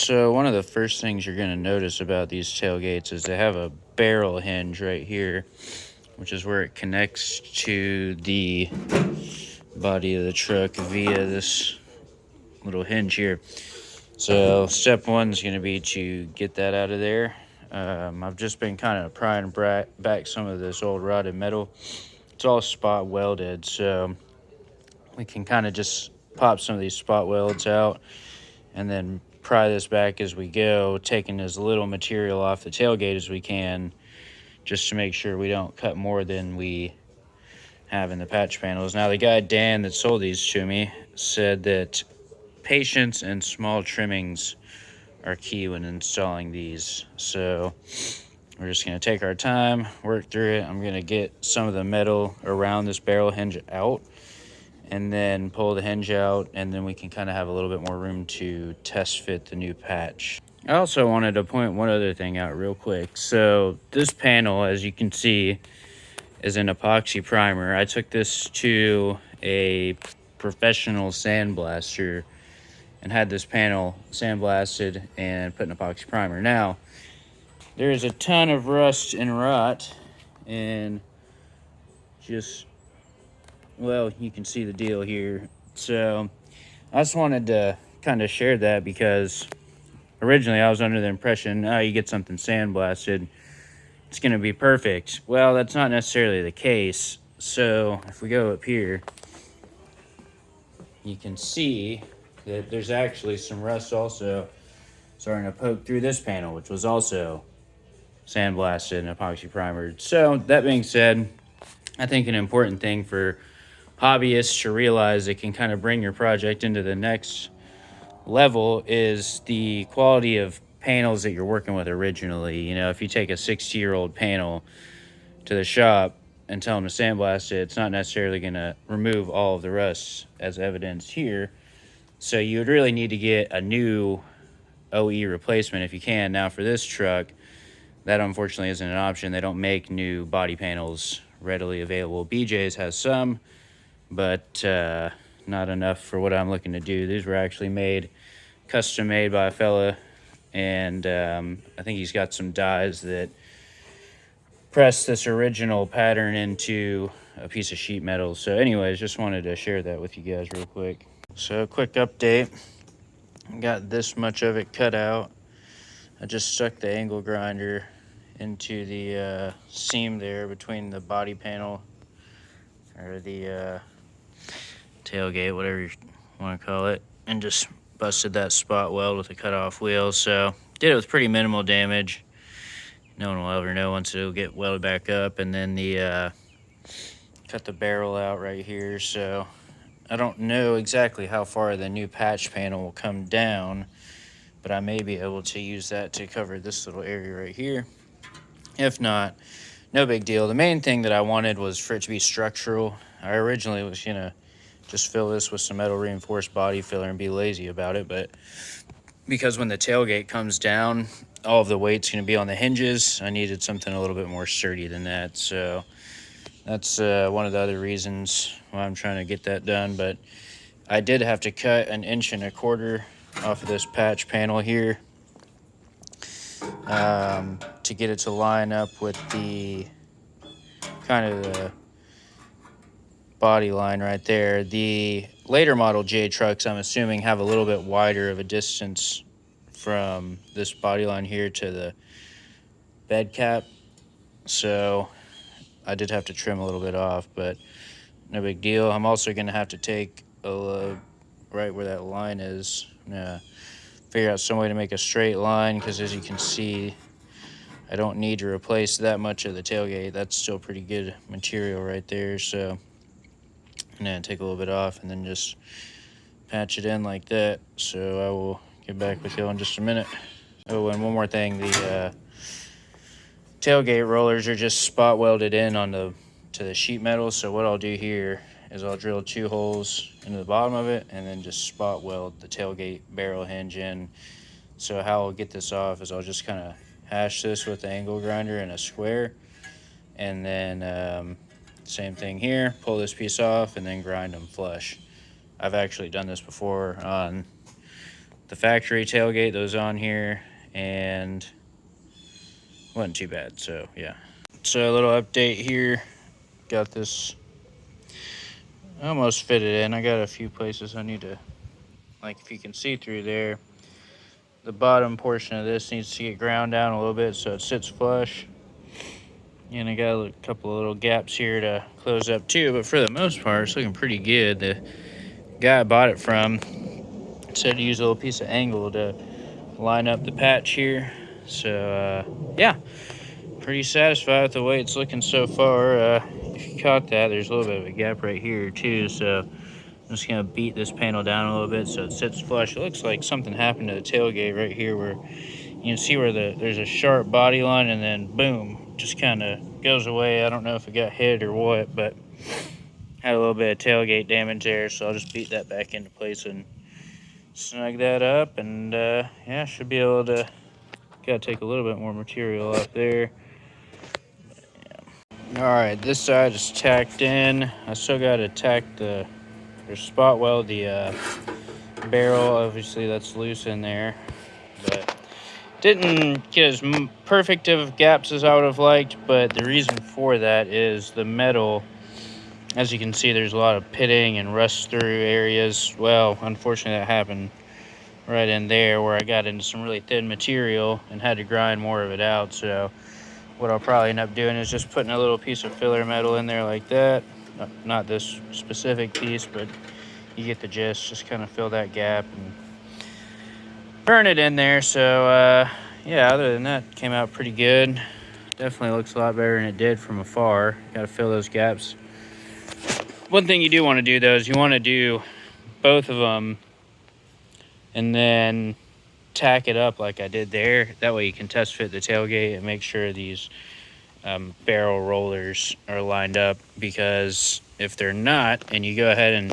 So one of the first things you're going to notice about these tailgates is they have a barrel hinge right here, which is where it connects to the body of the truck via this little hinge here. So step one is going to be to get that out of there. I've just been kind of prying back some of this old rotted metal. It's all spot welded, so we can kind of just pop some of these spot welds out and then pry this back as we go, taking as little material off the tailgate as we can, just to make sure we don't cut more than we have in the patch panels. Now, the guy Dan that sold these to me said that patience and small trimmings are key when installing these. So we're just going to take our time, work through it. I'm going to get some of the metal around this barrel hinge out and then pull the hinge out, and then we can kind of have a little bit more room to test fit the new patch. I also wanted to point one other thing out real quick. So this panel, as you can see, is an epoxy primer. I took this to a professional sandblaster and had this panel sandblasted and put an epoxy primer. Now, there is a ton of rust and rot, and just, well, you can see the deal here. So I just wanted to kind of share that, because originally I was under the impression, oh, you get something sandblasted, it's going to be perfect. Well, that's not necessarily the case. So if we go up here, you can see that there's actually some rust also starting to poke through this panel, which was also sandblasted and epoxy primered. So that being said, I think an important thing for hobbyists to realize that can kind of bring your project into the next level is the quality of panels that you're working with originally. You know, if you take a 60-year-old panel to the shop and tell them to sandblast it, it's not necessarily going to remove all of the rust as evidenced here. So you would really need to get a new OE replacement if you can. Now, for this truck, that unfortunately isn't an option. They don't make new body panels readily available. BJ's has some, but not enough for what I'm looking to do. These were actually made, custom made by a fella, and I think he's got some dies that press this original pattern into a piece of sheet metal. So anyways, just wanted to share that with you guys real quick. So quick update, got this much of it cut out. I just stuck the angle grinder into the seam there between the body panel, or the tailgate, whatever you want to call it, and just busted that spot weld with a cutoff wheel. So did it with pretty minimal damage. No one will ever know once it'll get welded back up. And then the cut the barrel out right here. So I don't know exactly how far the new patch panel will come down, but I may be able to use that to cover this little area right here. If not, no big deal. The main thing that I wanted was for it to be structural. I originally was gonna just fill this with some metal reinforced body filler and be lazy about it, but because when the tailgate comes down, all of the weight's gonna be on the hinges, I needed something a little bit more sturdy than that. So that's one of the other reasons why I'm trying to get that done. But I did have to cut 1.25 inches off of this patch panel here to get it to line up with the kind of the body line right there. The later model J trucks, I'm assuming, have a little bit wider of a distance from this body line here to the bed cap, so I did have to trim a little bit off, but no big deal. I'm also going to have to take a right where that line is, figure out some way to make a straight line, because as you can see, I don't need to replace that much of the tailgate. That's still pretty good material right there. So I'm gonna take a little bit off and then just patch it in like that. So I will get back with you in just a minute. Oh, and one more thing, the tailgate rollers are just spot welded in to the sheet metal. So what I'll do here is I'll drill 2 holes into the bottom of it and then just spot weld the tailgate barrel hinge in. So how I'll get this off is I'll just kind of hash this with the angle grinder in a square, and then same thing here, pull this piece off and then grind them flush. I've actually done this before on the factory tailgate that was on here, and wasn't too bad. So yeah. So a little update here. Got this almost fitted in. I got a few places I need to, like if you can see through there, the bottom portion of this needs to get ground down a little bit so it sits flush. And I got a couple of little gaps here to close up too, but for the most part, it's looking pretty good. The guy I bought it from said to use a little piece of angle to line up the patch here. So yeah, pretty satisfied with the way it's looking so far. If you caught that, there's a little bit of a gap right here too, so I'm just gonna beat this panel down a little bit so it sits flush. It looks like something happened to the tailgate right here, where you can see where there's a sharp body line, and then boom, just kind of goes away. I don't know if it got hit or what, but had a little bit of tailgate damage there, so I'll just beat that back into place and snug that up, and yeah, should be able to. Gotta take a little bit more material up there. Yeah. All right, this side is tacked in. I still gotta tack the spot weld the barrel. Obviously that's loose in there, but didn't get as perfect of gaps as I would have liked. But the reason for that is the metal, as you can see, there's a lot of pitting and rust through areas. Well, unfortunately that happened right in there where I got into some really thin material and had to grind more of it out. So what I'll probably end up doing is just putting a little piece of filler metal in there like that. Not this specific piece, but you get the gist. Just kind of fill that gap and burn it in there. So yeah, other than that, came out pretty good. Definitely looks a lot better than it did from afar. Got to fill those gaps. One thing you do want to do though is you want to do both of them and then tack it up like I did there. That way you can test fit the tailgate and make sure these barrel rollers are lined up, because if they're not and you go ahead and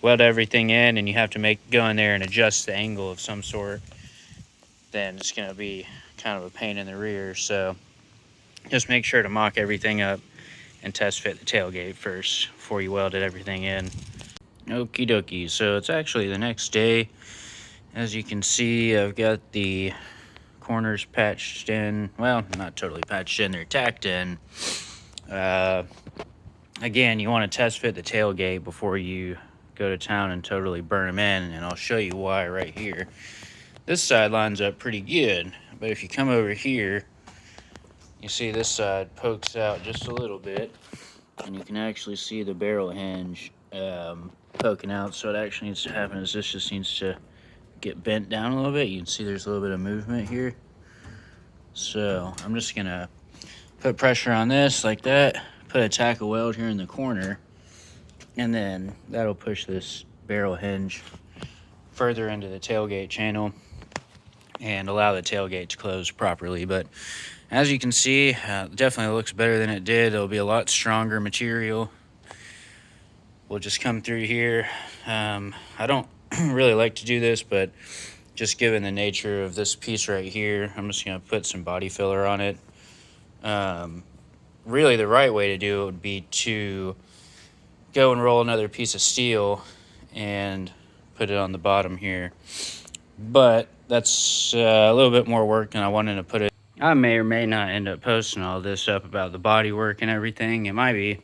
weld everything in and you have to go in there and adjust the angle of some sort, then it's going to be kind of a pain in the rear. So just make sure to mock everything up and test fit the tailgate first before you welded everything in. Okie dokie. So it's actually the next day. As you can see, I've got the corners patched in. Well, not totally patched in, they're tacked in. Again, you want to test fit the tailgate before you go to town and totally burn them in, and I'll show you why right here. This side lines up pretty good, but if you come over here, you see this side pokes out just a little bit, and you can actually see the barrel hinge poking out. So what actually needs to happen is this just needs to get bent down a little bit. You can see there's a little bit of movement here. So I'm just gonna put pressure on this like that, put a tack of weld here in the corner, and then that'll push this barrel hinge further into the tailgate channel and allow the tailgate to close properly. But as you can see, definitely looks better than it did. It'll be a lot stronger material. We'll just come through here. I don't really like to do this, but just given the nature of this piece right here, I'm just going to put some body filler on it. Really the right way to do it would be to go and roll another piece of steel and put it on the bottom here, but that's a little bit more work than I wanted to put it. I may or may not end up posting all this up about the body work and everything. It might be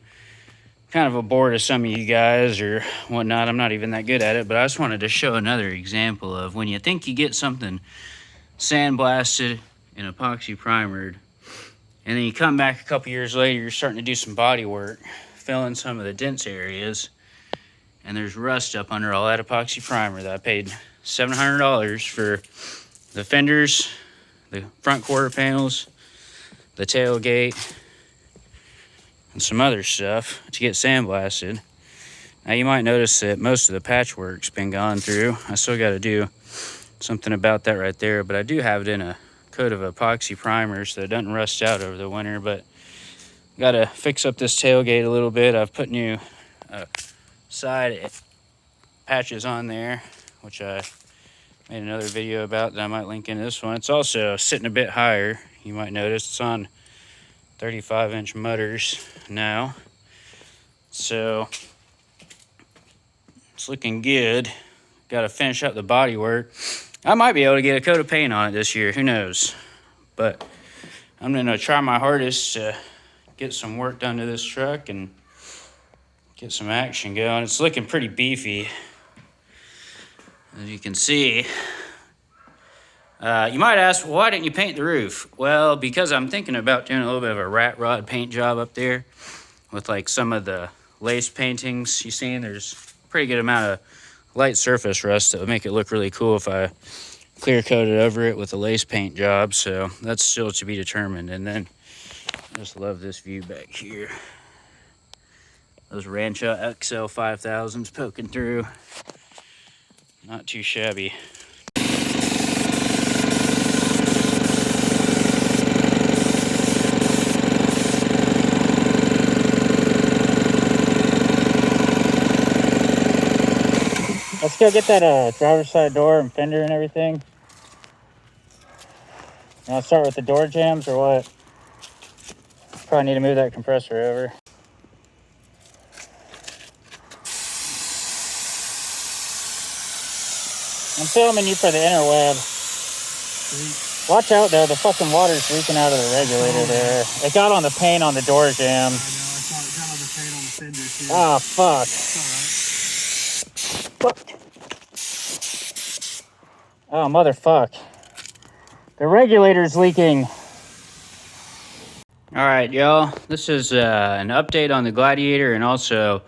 kind of a bore to some of you guys or whatnot. I'm not even that good at it, but I just wanted to show another example of when you think you get something sandblasted and epoxy primered, and then you come back a couple years later, you're starting to do some body work, fill in some of the dense areas, and there's rust up under all that epoxy primer that I paid $700 for the fenders, the front quarter panels, the tailgate, and some other stuff to get sandblasted. Now you might notice that most of the patchwork's been gone through. I still got to do something about that right there, but I do have it in a coat of epoxy primer so it doesn't rust out over the winter. But got to fix up this tailgate a little bit. I've put new side patches on there, which I made another video about that I might link in this one. It's also sitting a bit higher. You might notice it's on 35-inch mudders now, so it's looking good. Got to finish up the body work. I might be able to get a coat of paint on it this year. Who knows? But I'm going to try my hardest to get some work done to this truck and get some action going. It's looking pretty beefy, as you can see. You might ask, well, why didn't you paint the roof? Well, because I'm thinking about doing a little bit of a rat rod paint job up there with like some of the lace paintings you see. There's a pretty good amount of light surface rust that would make it look really cool if I clear coated over it with a lace paint job. So that's still to be determined. And then I just love this view back here. Those Rancho XL 5000s poking through. Not too shabby. Let's go get that driver's side door and fender and everything. You want to start with the door jambs or what? Probably need to move that compressor over. I'm filming you for the interweb. Watch out though, the fucking water's leaking out of the regulator there. It got on the paint on the door jamb. I know, I saw it got on the paint on the fender too. Oh, fuck. Alright. Fuck. Oh, motherfuck. The regulator's leaking. Alright, y'all. This is an update on the Gladiator and also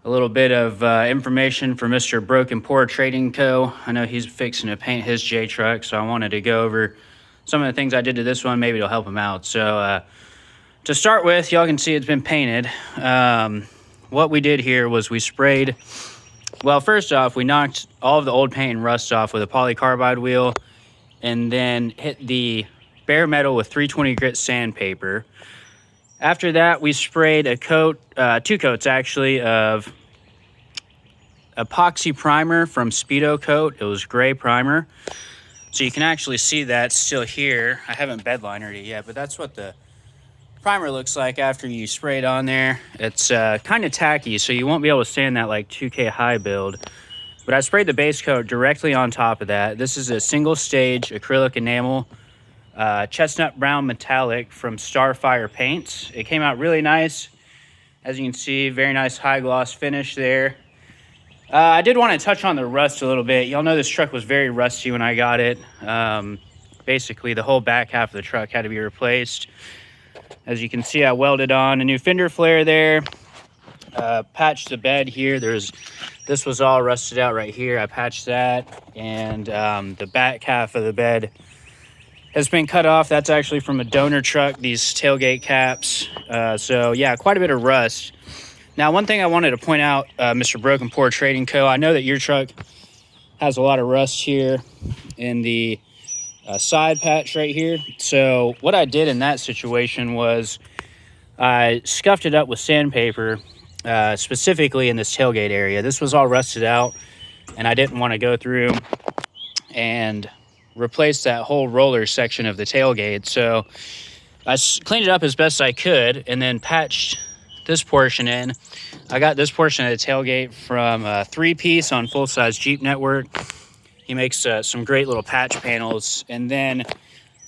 a little bit of information for Mr. Broken Pour Trading Co. I know he's fixing to paint his J truck, so I wanted to go over some of the things I did to this one. Maybe it'll help him out. So to start with, y'all can see it's been painted. What we did here was we sprayed... Well, first off, we knocked all of the old paint and rust off with a polycarbide wheel and then hit the bare metal with 320 grit sandpaper. After that, we sprayed a coat, 2 coats actually, of epoxy primer from Speedo Coat. It was gray primer. So you can actually see that still here. I haven't bedlinered it yet, but that's what the primer looks like after you spray it on there. It's kind of tacky, so you won't be able to stand that like 2K high build. But I sprayed the base coat directly on top of that. This is a single stage acrylic enamel chestnut brown metallic from Starfire Paints. It came out really nice. As you can see, very nice high gloss finish there. I did want to touch on the rust a little bit. Y'all know this truck was very rusty when I got it. Basically, the whole back half of the truck had to be replaced. As you can see, I welded on a new fender flare there. Patched the bed here. This was all rusted out right here. I patched that. And the back half of the bed has been cut off. That's actually from a donor truck, these tailgate caps. So yeah, quite a bit of rust. Now, one thing I wanted to point out, Mr. Broken Pour Trading Co., I know that your truck has a lot of rust here in the side patch right here. So what I did in that situation was I scuffed it up with sandpaper, specifically in this tailgate area. This was all rusted out, and I didn't want to go through and replace that whole roller section of the tailgate. So I cleaned it up as best I could and then patched this portion in. I got this portion of the tailgate from 3-Piece on Full Size Jeep Network. He makes some great little patch panels. And then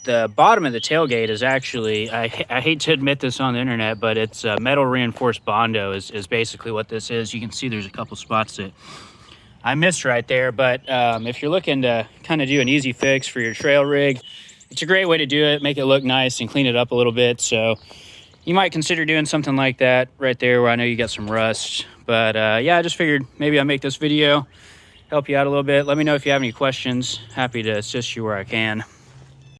the bottom of the tailgate is actually, I hate to admit this on the internet, but it's metal reinforced Bondo is basically what this is. You can see there's a couple spots that I missed right there, but if you're looking to kind of do an easy fix for your trail rig, it's a great way to do it, make it look nice and clean it up a little bit. So you might consider doing something like that right there where I know you got some rust. But yeah, I just figured maybe I'll make this video, help you out a little bit. Let me know if you have any questions. Happy to assist you where I can.